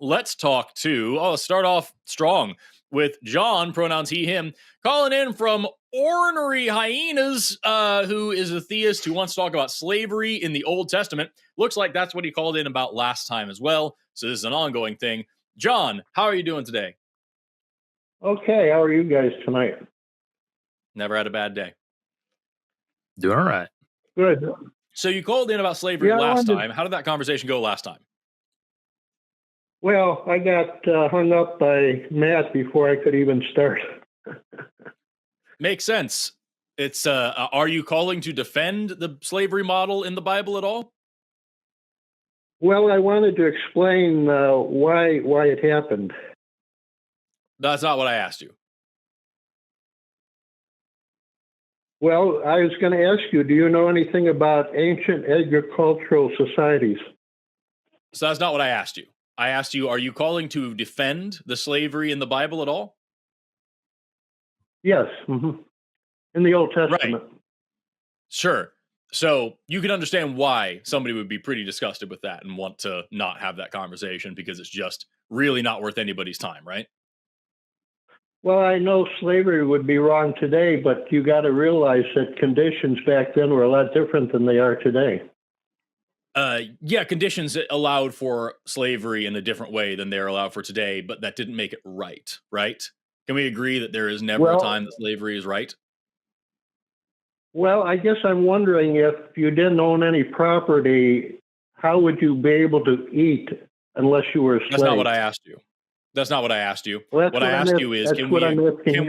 let's talk to, start off strong with John, pronouns he, him, calling in from Ornery Hyenas, who is a theist who wants to talk about slavery in the Old Testament. Looks like that's what he called in about last time as well. So this is an ongoing thing. John, how are you doing today? Okay, how are you guys tonight? Never had a bad day. Doing all right. Good. So you called in about slavery last time. How did that conversation go last time? Well, I got hung up by Matt before I could even start. Makes sense. It's are you calling to defend the slavery model in the Bible at all? Well, I wanted to explain why it happened. That's not what I asked you. Well, I was going to ask you, do you know anything about ancient agricultural societies? So that's not what I asked you. I asked you, are you calling to defend the slavery in the Bible at all? Yes. Mm-hmm. In the Old Testament. Right. Sure. So you can understand why somebody would be pretty disgusted with that and want to not have that conversation because it's just really not worth anybody's time, right? Well, I know slavery would be wrong today, but you got to realize that conditions back then were a lot different than they are today. Yeah, conditions allowed for slavery in a different way than they're allowed for today, but that didn't make it right, right? Can we agree that there is never a time that slavery is right? Well, I guess I'm wondering if you didn't own any property, how would you be able to eat unless you were a slave? That's not what I asked you. That's not what I asked you. Well, what I asked you is, can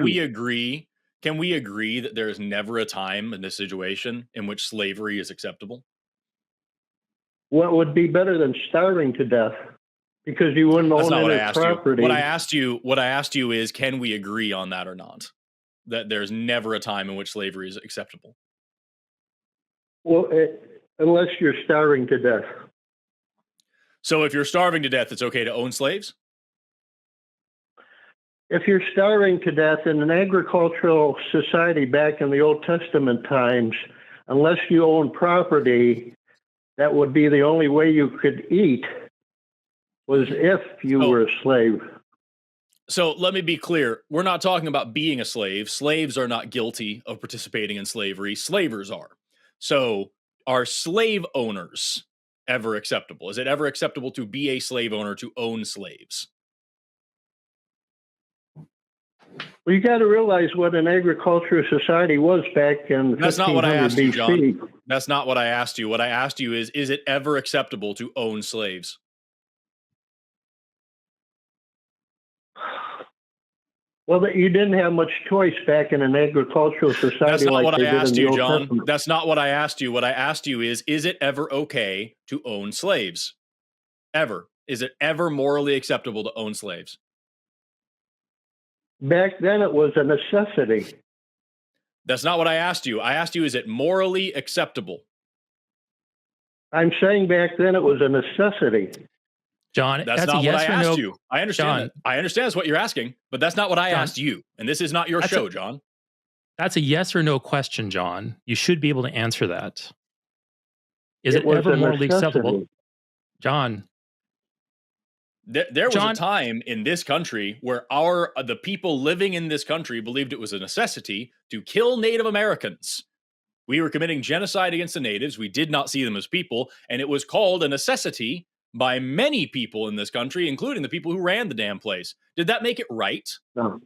we agree that there is never a time in this situation in which slavery is acceptable? What would be better than starving to death? Because you wouldn't own any property. What I asked you is, can we agree on that or not? That there's never a time in which slavery is acceptable. Well, unless you're starving to death. So if you're starving to death, it's okay to own slaves? If you're starving to death in an agricultural society back in the Old Testament times, unless you own property, that would be the only way you could eat, was if you were a slave. So let me be clear. We're not talking about being a slave. Slaves are not guilty of participating in slavery. Slavers are. So are slave owners ever acceptable? Is it ever acceptable to be a slave owner, to own slaves? Well, you got to realize what an agricultural society was back in 1500 That's not what I asked you, John. BC. That's not what I asked you. What I asked you is it ever acceptable to own slaves? Well, you didn't have much choice back in an agricultural society. That's not like what I asked you, John. Testament. That's not what I asked you. What I asked you is it ever okay to own slaves? Ever. Is it ever morally acceptable to own slaves? Back then, it was a necessity. That's not what I asked you. I asked you, is it morally acceptable? I'm saying back then it was a necessity. John, that's not what I asked you. I understand that. I understand that's what you're asking, but that's not what I asked you. And this is not your show, John. That's a yes or no question, John. You should be able to answer that. Is it ever morally acceptable? John. There was a time in this country where the people living in this country believed it was a necessity to kill Native Americans. We were committing genocide against the natives. We did not see them as people, and it was called a necessity by many people in this country, including the people who ran the damn place. Did that make it right? No.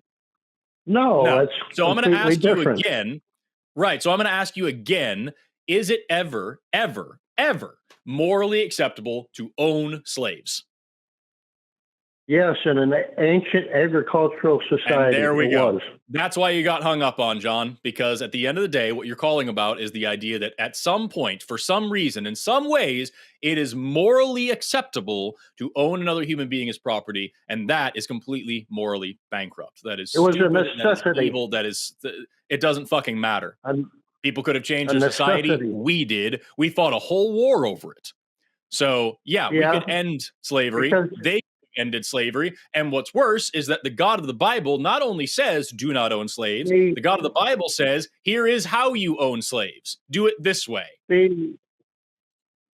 So I'm going to ask you again. Right. So I'm going to ask you again, is it ever, ever, ever morally acceptable to own slaves? Yes, in an ancient agricultural society. And there we go. That's why you got hung up on, John, because at the end of the day, what you're calling about is the idea that at some point, for some reason, in some ways, it is morally acceptable to own another human being as property, and that is completely morally bankrupt. That is stupid, a necessity. That is evil, it doesn't fucking matter. People could have changed the society. We did. We fought a whole war over it. So, yeah, we could end slavery. They ended slavery. And what's worse is that the God of the Bible not only says, do not own slaves, the God of the Bible says, here is how you own slaves. Do it this way.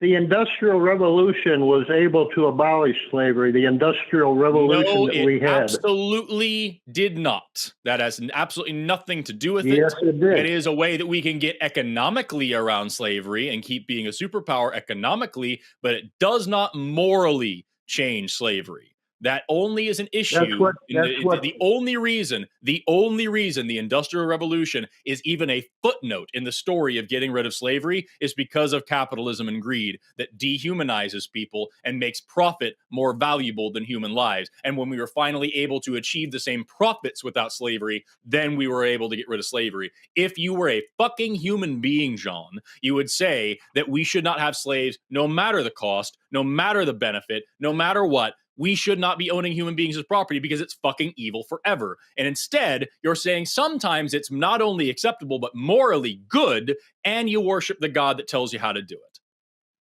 The Industrial Revolution was able to abolish slavery. The Industrial Revolution that we had. Absolutely did not. That has absolutely nothing to do with it. Yes, it did. It is a way that we can get economically around slavery and keep being a superpower economically, but it does not morally change slavery. That only is an issue. The only reason the Industrial Revolution is even a footnote in the story of getting rid of slavery is because of capitalism and greed that dehumanizes people and makes profit more valuable than human lives. And when we were finally able to achieve the same profits without slavery, then we were able to get rid of slavery. If you were a fucking human being, John, you would say that we should not have slaves no matter the cost, no matter the benefit, no matter what. We should not be owning human beings as property because it's fucking evil forever. And instead, you're saying sometimes it's not only acceptable, but morally good, and you worship the God that tells you how to do it.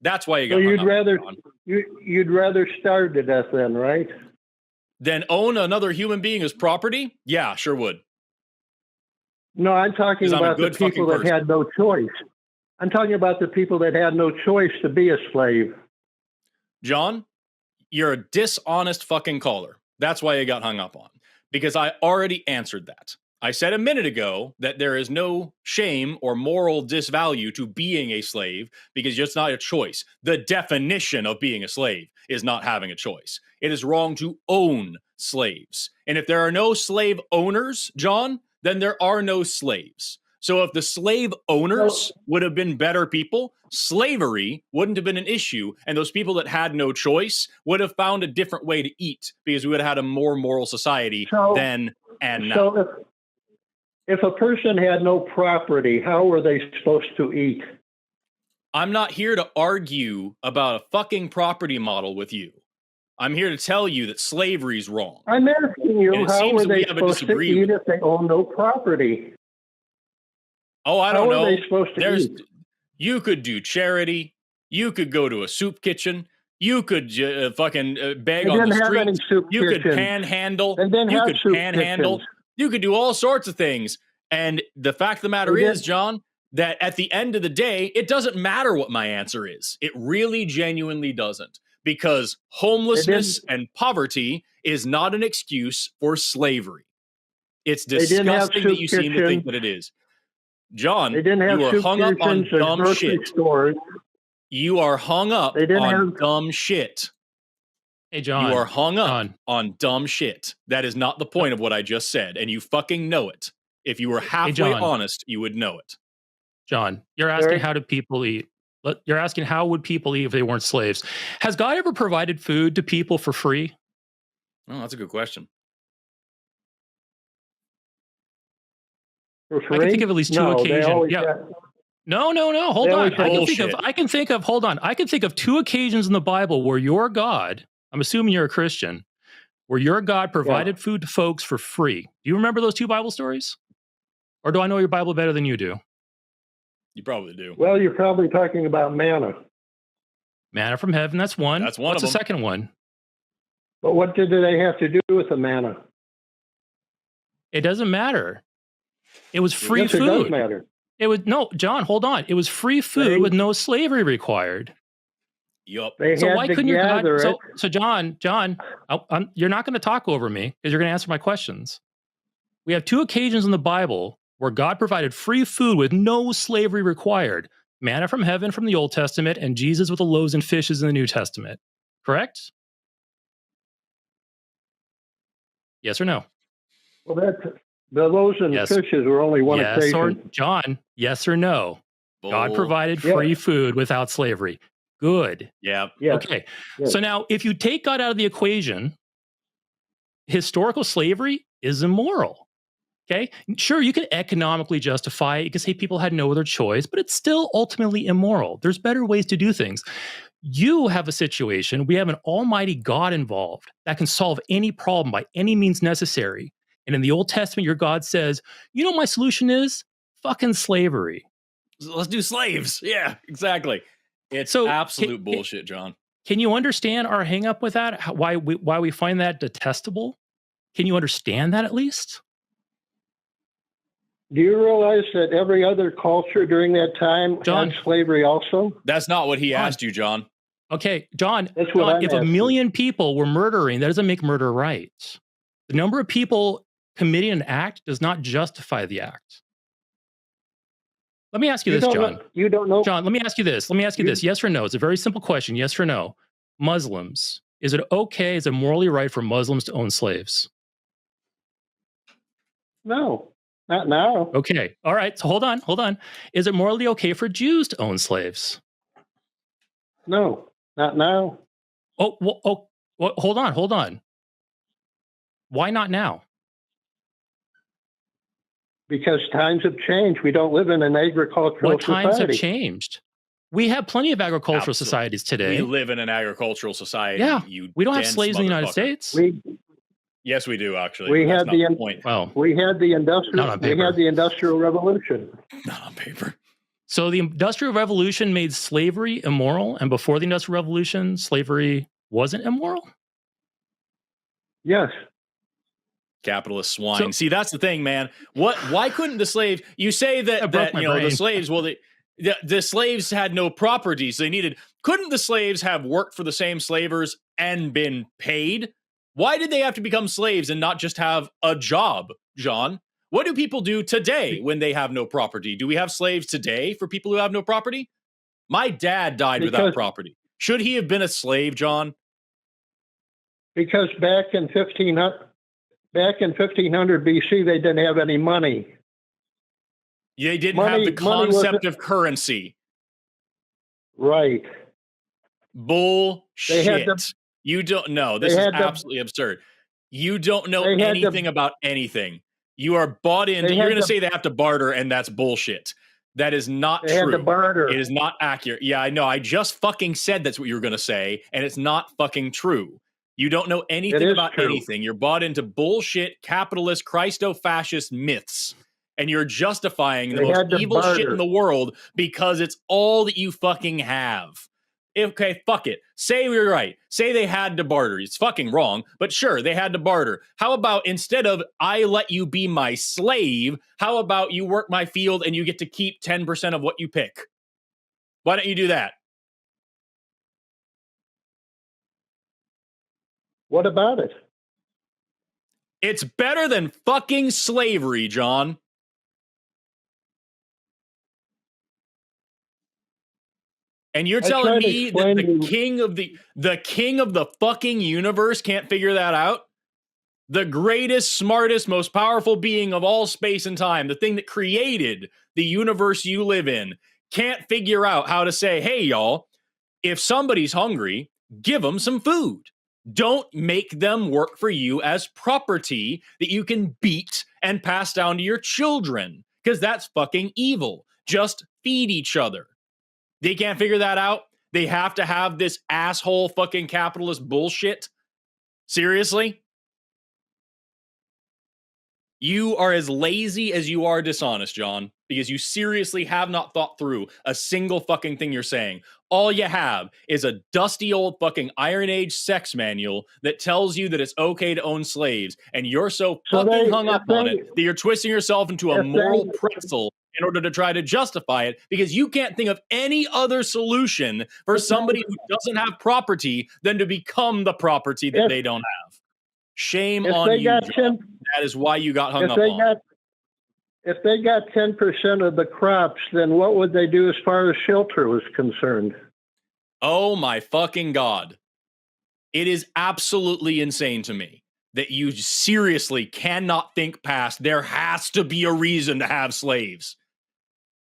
That's why you got you'd rather starve to death then, right? Then own another human being as property? Yeah, sure would. No, I'm talking about the people that had no choice. I'm talking about the people that had no choice to be a slave. John, you're a dishonest fucking caller. That's why you got hung up on. Because I already answered that. I said a minute ago that there is no shame or moral disvalue to being a slave because it's not a choice. The definition of being a slave is not having a choice. It is wrong to own slaves. And if there are no slave owners, John, then there are no slaves. So if the slave owners would have been better people, slavery wouldn't have been an issue. And those people that had no choice would have found a different way to eat because we would have had a more moral society then and now. So if a person had no property, how were they supposed to eat? I'm not here to argue about a fucking property model with you. I'm here to tell you that slavery is wrong. I'm asking you, how were they supposed to eat if they own no property? Oh, I don't know. How are they supposed to eat? You could do charity. You could go to a soup kitchen. You could fucking beg on the street. You could panhandle. You could panhandle. You could do all sorts of things. And the fact of the matter is, John, that at the end of the day, it doesn't matter what my answer is. It really genuinely doesn't. Because homelessness and poverty is not an excuse for slavery. It's disgusting that you seem to think that it is. John, you are hung up on dumb shit. You are hung up on dumb shit. Hey, John. You are hung up on dumb shit. That is not the point of what I just said, and you fucking know it. If you were halfway honest, you would know it. John, you're asking how do people eat? You're asking how would people eat if they weren't slaves? Has God ever provided food to people for free? Oh, that's a good question. I can think of at least two occasions. No. Hold on. I can think of two occasions in the Bible where your God, I'm assuming you're a Christian, where your God provided food to folks for free. Do you remember those two Bible stories? Or do I know your Bible better than you do? You probably do. Well, you're probably talking about manna. Manna from heaven, that's one. That's one. What's the second one? But what did they have to do with the manna? It doesn't matter. It was free food. It does matter. John, hold on. It was free food with no slavery required. Yup. So why couldn't your God? So John, you're not going to talk over me because you're going to answer my questions. We have two occasions in the Bible where God provided free food with no slavery required. Manna from heaven from the Old Testament and Jesus with the loaves and fishes in the New Testament. Correct? Yes or no? Well, the loaves and fishes were only one occasion. John, yes or no? God provided free food without slavery. Good. Yeah. Okay. So now, if you take God out of the equation, historical slavery is immoral. Okay. Sure, you can economically justify it. You can say people had no other choice, but it's still ultimately immoral. There's better ways to do things. You have a situation, we have an almighty God involved that can solve any problem by any means necessary. And in the Old Testament, your God says, you know, my solution is fucking slavery. Let's do slaves. Yeah, exactly. It's absolute bullshit, John. Can you understand our hang up with that? Why we find that detestable? Can you understand that at least? Well, Do you realize that every other culture during that time John. had slavery also? That's not what he John. asked you, John. Okay, John, That's what John, I'm if a asking. million people were murdering, that doesn't make murder right. The number of people committing an act does not justify the act. Let me ask you this, John. You don't know. John, let me ask you this. Let me ask you this. Yes or no? It's a very simple question. Yes or no? Muslims. Is it okay? Is it morally right for Muslims to own slaves? No, not now. Okay. All right. So hold on. Is it morally okay for Jews to own slaves? No, not now. Well, hold on. Why not now? Because times have changed. We don't live in an agricultural What times society. have changed? We have plenty of agricultural Absolutely. societies today. We live in an agricultural society. Yeah, you we don't have dense slaves in the United motherfucker. States. Yes, we do actually. We That's had not the point. Well, We had the Not industrial. on We paper. had the industrial revolution. Not on paper. so the Industrial Revolution made slavery immoral, and before the Industrial Revolution, slavery wasn't immoral? Yes. Capitalist swine. So- See, that's the thing, man. Why couldn't the slaves? You say That that broke my you know the brain. slaves. Well, the slaves had no property, so they needed. Couldn't the slaves have worked for the same slavers and been paid? Why did they have to become slaves and not just have a job, John? What do people do today when they have no property? Do we have slaves today for people who have no property? My dad died without Because- property. Should he have been a slave, John? Because back in 1500 BC, they didn't have any money. They didn't Money- have the money wasn't- concept of currency. Right. Bullshit. They had to- You don't know. This they is had to- absolutely absurd. You don't know They had to- anything about anything. You are bought into. They You're had going to to- say they have to barter, and that's bullshit. That is not They had true. to barter. It is not accurate. Yeah, I know. I just fucking said that's what you were going to say, and it's not fucking true. You don't know anything is about true. anything. You're bought into bullshit, capitalist, Christo-fascist myths, and you're justifying the They most had to evil shit barter. in the world because it's all that you fucking have. Okay, fuck it. Say we were right. Say they had to barter. It's fucking wrong, but sure, they had to barter. How about instead of I let you be my slave, how about you work my field and you get to keep 10% of what you pick? Why don't you do that? What about it? It's better than fucking slavery, John. And you're I telling tried to me that explain the to you- king of the fucking universe can't figure that out? The greatest, smartest, most powerful being of all space and time, the thing that created the universe you live in, can't figure out how to say, hey, y'all, if somebody's hungry, give them some food. Don't make them work for you as property that you can beat and pass down to your children, because that's fucking evil. Just feed each other. They can't figure that out. They have to have this asshole fucking capitalist bullshit. Seriously? You are as lazy as you are dishonest, John, because you seriously have not thought through a single fucking thing you're saying. All you have is a dusty old fucking Iron Age sex manual that tells you that it's okay to own slaves, and you're so So fucking they- hung up if on they- it that you're twisting yourself into a if they- moral pretzel in order to try to justify it, because you can't think of any other solution for If they- somebody who doesn't have property than to become the property that If- they don't have. Shame If on they you, got John. 10, That is why you got hung if up they on. got, if they got 10% of the crops, then what would they do as far as shelter was concerned? Oh my fucking God. It is absolutely insane to me that you seriously cannot think past there has to be a reason to have slaves.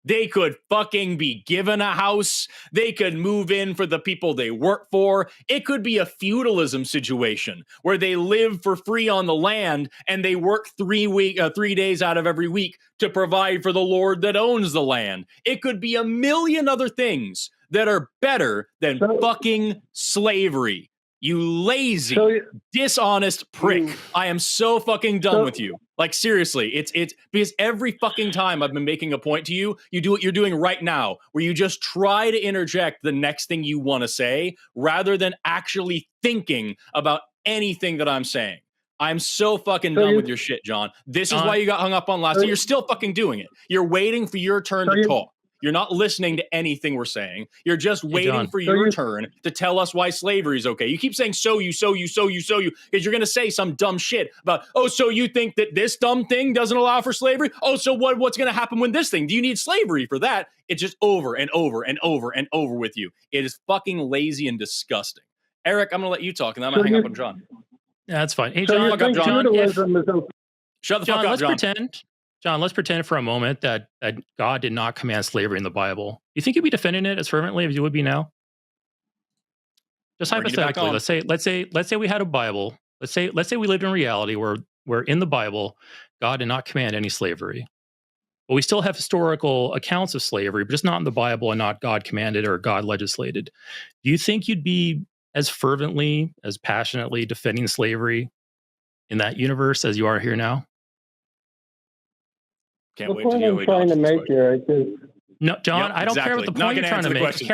They could fucking be given a house. They could move in for the people they work for. It could be a feudalism situation where they live for free on the land and they work 3 days out of every week to provide for the lord that owns the land. It could be a million other things that are better than So- fucking slavery. You lazy, So, dishonest prick. You- I am so fucking done So- with you. Like, seriously, it's because every fucking time I've been making a point to you, you do what you're doing right now, where you just try to interject the next thing you want to say rather than actually thinking about anything that I'm saying. I'm so fucking So done you- with your shit, John. This is John- why you got hung up on last So time. You're still fucking doing it. You're waiting for your turn So to you- talk. You're not listening to anything we're saying. You're just waiting John. for So your you- turn to tell us why slavery is okay. You keep saying so you, because you're going to say some dumb shit about, oh, so you think that this dumb thing doesn't allow for slavery? Oh, so what's going to happen with this thing? Do you need slavery for that? It's just over and over and over and over with you. It is fucking lazy and disgusting. Eric, I'm going to let you talk, and then I'm going to hang up on John. Yeah, that's fine. Hey, So John, you fuck up, think John. feudalism is okay? Shut the fuck up, let's John. pretend. John, let's pretend for a moment that God did not command slavery in the Bible. You think you'd be defending it as fervently as you would be now? Just Bring it back hypothetically, on. let's say we had a Bible. Let's say we lived in reality where in the Bible, God did not command any slavery. But we still have historical accounts of slavery, but just not in the Bible and not God commanded or God legislated. Do you think you'd be as fervently, as passionately defending slavery in that universe as you are here now? Can't The wait to point hear I'm what trying to Josh make says. here, I think. No, John, Yep, I don't care about exactly. the Not point you're gonna trying to answer the make. question.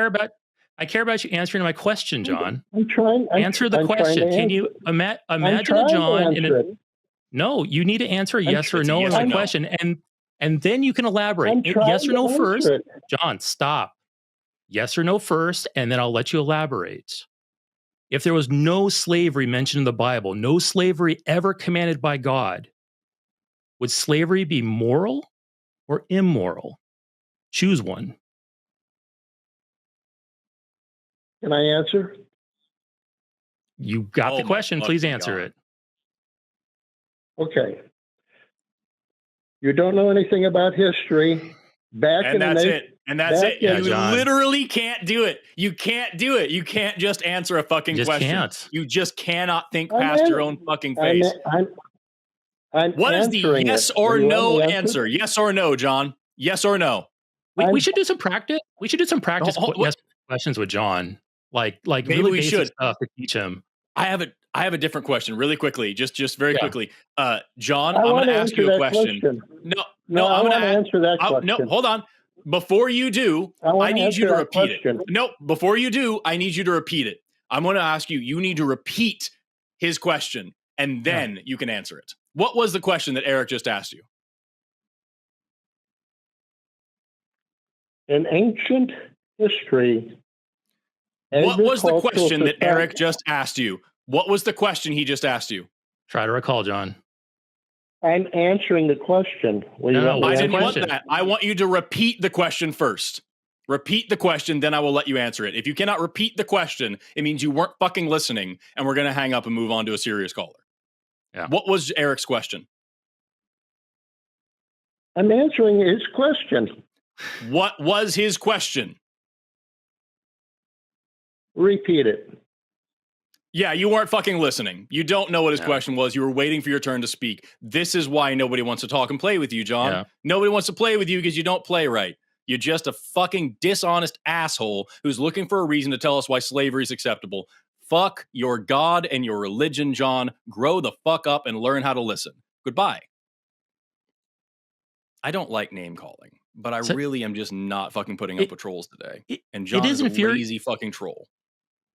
I care about you answering my question, John. I'm trying. Answer the I'm trying question. to Can answer- you imagine I'm a trying John to in answer a it. No, you need to answer yes or It's a no yes on or the no. question, and then you can elaborate. I'm trying Yes or no to answer first. it. John, stop. Yes or no first, and then I'll let you elaborate. If there was no slavery mentioned in the Bible, no slavery ever commanded by God, would slavery be moral or immoral? Choose one. Can I answer? You got Oh the my question. Please fucking answer God. it. Okay. You don't know anything about history. Back And in that's the it. And that's back it. Yeah, You John. literally can't do it. You can't do it. You can't just answer a fucking You just question. can't. You just cannot think I'm past in- your own fucking I'm, face. I'm What is the answering yes it. or Will you let no me answer? Yes or no, John? Yes or no? We I'm- should do some practice. We should do some practice Hold- yes questions with John, like Maybe really we basic should. stuff to teach him. I have a different question really quickly. Just very Yeah. quickly. John, I I'm want going to to ask answer you a that question. question. No, I I'm want going to answer that question. No, hold on. Before you do, I want I to need answer you to that repeat question. it. No, before you do, I need you to repeat it. I'm going to ask you, you need to repeat his question, and then you can answer it. What was the question that Eric just asked you? In ancient history, What was the agricultural question that society- Eric just asked you? What was the question he just asked you? Try to recall, John. I'm answering the question. Will you No, let me What's I the didn't answer? want question? that. I want you to repeat the question first. Repeat the question, then I will let you answer it. If you cannot repeat the question, it means you weren't fucking listening, and we're going to hang up and move on to a serious caller. Yeah. What was Eric's question? I'm answering his question. What was his question? Repeat it. Yeah, you weren't fucking listening. You don't know what his Yeah. question was. You were waiting for your turn to speak. This is why nobody wants to talk and play with you, John. Yeah. Nobody wants to play with you because you don't play right. You're just a fucking dishonest asshole who's looking for a reason to tell us why slavery is acceptable. Fuck your God and your religion, John. Grow the fuck up and learn how to listen. Goodbye. I don't like name calling, but I So- really am just not fucking putting up with trolls today. It- And John it is is a lazy fucking troll.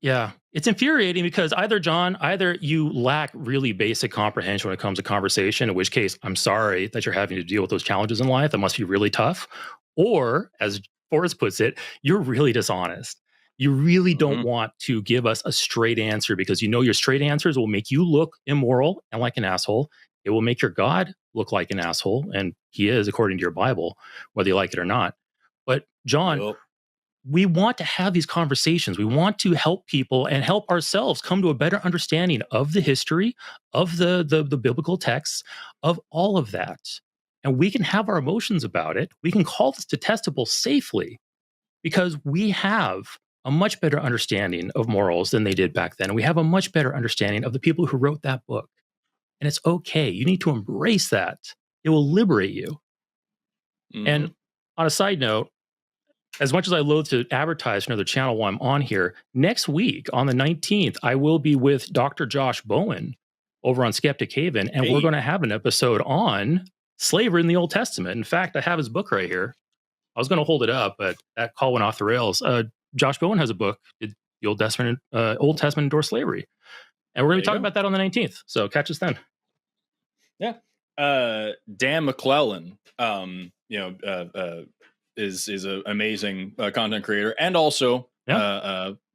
Yeah, it's infuriating because either you lack really basic comprehension when it comes to conversation, in which case I'm sorry that you're having to deal with those challenges in life. That must be really tough. Or, as Forrest puts it, you're really dishonest. You really don't want to give us a straight answer because you know your straight answers will make you look immoral and like an asshole. It will make your God look like an asshole, and he is, according to your Bible, whether you like it or not. But John, Yup. we want to have these conversations. We want to help people and help ourselves come to a better understanding of the history, of the biblical texts, of all of that. And we can have our emotions about it. We can call this detestable safely because we have a much better understanding of morals than they did back then. And we have a much better understanding of the people who wrote that book. And it's okay. You need to embrace that. It will liberate you. And on a side note, as much as I loathe to advertise for another channel while I'm on here, next week on the 19th, I will be with Dr. Josh Bowen over on Skeptic Haven, and we're Hey. going to have an episode on slavery in the Old Testament. In fact, I have his book right here. I was going to hold it up, but that call went off the rails. Josh Bowen has a book, The Old Testament Endorsed Slavery. And we're going to be talking about that on the 19th. So catch us then. Yeah. Dan McClellan, is an amazing content creator and also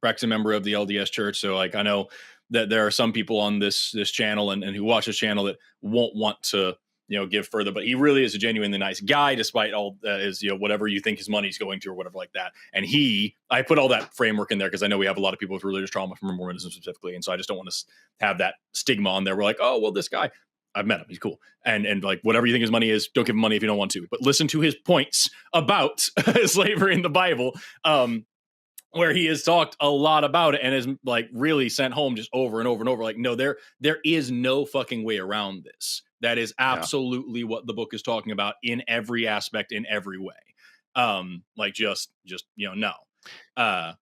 practicing member of the LDS Church. So like I know that there are some people on this channel and who watch this channel that won't want to give further, but he really is a genuinely nice guy, despite all his whatever you think his money's going to or whatever like that. And I put all that framework in there because I know we have a lot of people with religious trauma from Mormonism specifically, and so I just don't want to have that stigma on there. We're like, oh well, this guy, I've met him, he's cool, and like whatever you think his money is, don't give him money if you don't want to, but listen to his points about slavery in the Bible, where he has talked a lot about it and is like really sent home just over and over and over. Like, no, there is no fucking way around this. That is absolutely what the book is talking about in every aspect, in every way. Like just no. And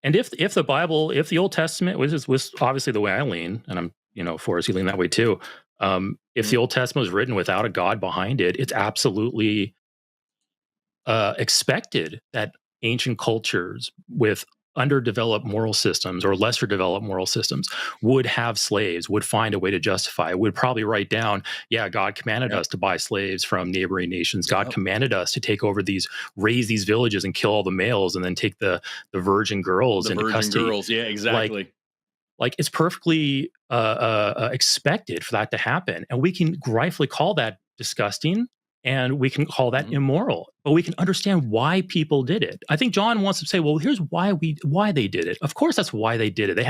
if the Bible, if the Old Testament was obviously the way I lean, and I'm Forrest, you lean that way too. If the Old Testament was written without a God behind it, it's absolutely expected that ancient cultures with underdeveloped moral systems or lesser developed moral systems would have slaves, would find a way to justify it, would probably write down, God commanded us to buy slaves from neighboring nations. God commanded us to raise these villages and kill all the males and then take the virgin girls into custody. Girls. Yeah, exactly. Like it's perfectly expected for that to happen. And we can rightfully call that disgusting. And we can call that immoral, but we can understand why people did it. I think John wants to say, well, here's why they did it. Of course, that's why they did it. They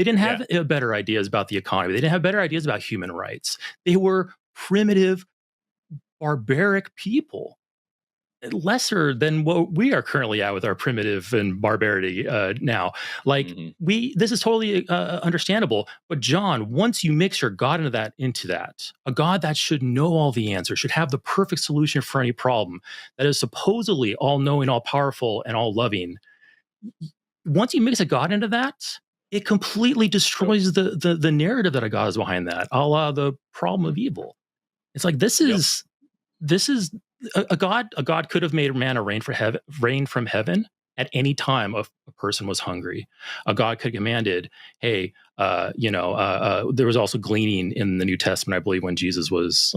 didn't have better ideas about the economy. They didn't have better ideas about human rights. They were primitive, barbaric people, lesser than what we are currently at with our primitive and barbarity now. Like this is totally understandable. But John, once you mix your God into that, a God that should know all the answers, should have the perfect solution for any problem, that is supposedly all knowing, all powerful, and all loving. Once you mix a God into that, it completely destroys the narrative that a God is behind that, a la the problem of evil. It's like this is a God could have made manna rain from heaven at any time a person was hungry. A God could have commanded, hey, there was also gleaning in the New Testament, I believe, when Jesus was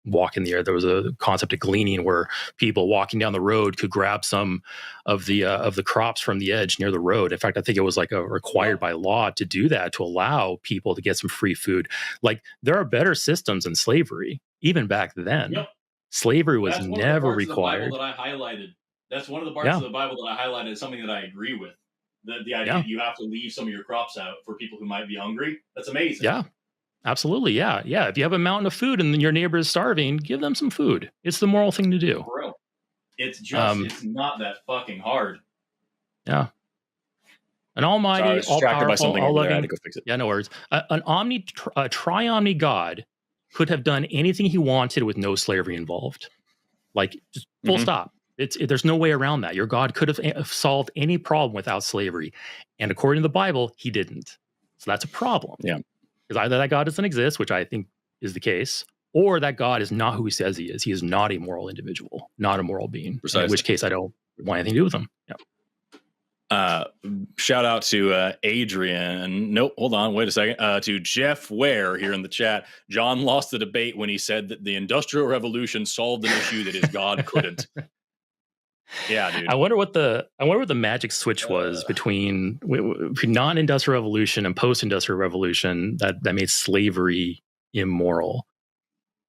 walking the earth. There was a concept of gleaning where people walking down the road could grab some of the crops from the edge near the road. In fact, I think it was like required by law to do that, to allow people to get some free food. Like there are better systems than slavery, even back then. Yep. Slavery was never required. That I highlighted. That's one of the parts of the Bible that I highlighted. Something that I agree with. The idea that you have to leave some of your crops out for people who might be hungry. That's amazing. Yeah, absolutely. Yeah. If you have a mountain of food and your neighbor is starving, give them some food. It's the moral thing to do. For real. It's just it's not that fucking hard. Yeah. An almighty, all powerful, all loving. I had to go fix it. Yeah, no worries. An tri-omni God could have done anything he wanted with no slavery involved. Like, just full stop. There's no way around that. Your God could have solved any problem without slavery. And according to the Bible, he didn't. So that's a problem. Yeah. Because either that God doesn't exist, which I think is the case, or that God is not who he says he is. He is not a moral individual, not a moral being. Precisely. In which case, I don't want anything to do with him. Yeah. Shout out to Adrian. Nope, hold on, wait a second. To Jeff Ware here in the chat. John lost the debate when he said that the Industrial Revolution solved an issue that his God couldn't. Yeah, dude. I wonder what the magic switch was between non-industrial revolution and post-industrial revolution that made slavery immoral.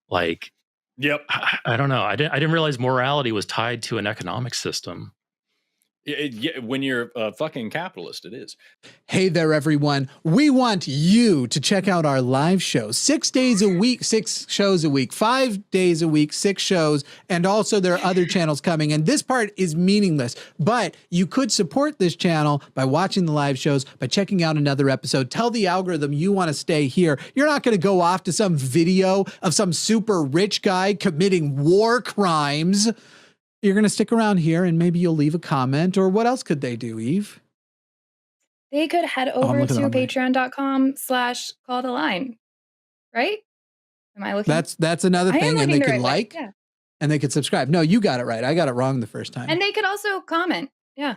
Like, yep. I don't know. I didn't realize morality was tied to an economic system. When you're a fucking capitalist, it is. Hey there, everyone. We want you to check out our live shows. 6 days a week, 6 shows a week, 5 days a week, 6 shows. And also there are other channels coming. And this part is meaningless, but you could support this channel by watching the live shows, by checking out another episode. Tell the algorithm you want to stay here. You're not going to go off to some video of some super rich guy committing war crimes. You're going to stick around here and maybe you'll leave a comment, or what else could they do, Eve? They could head over to patreon.com/calltheline, right? Am I looking? That's another thing. And they could and they could subscribe. No, you got it right. I got it wrong the first time. And they could also comment. Yeah.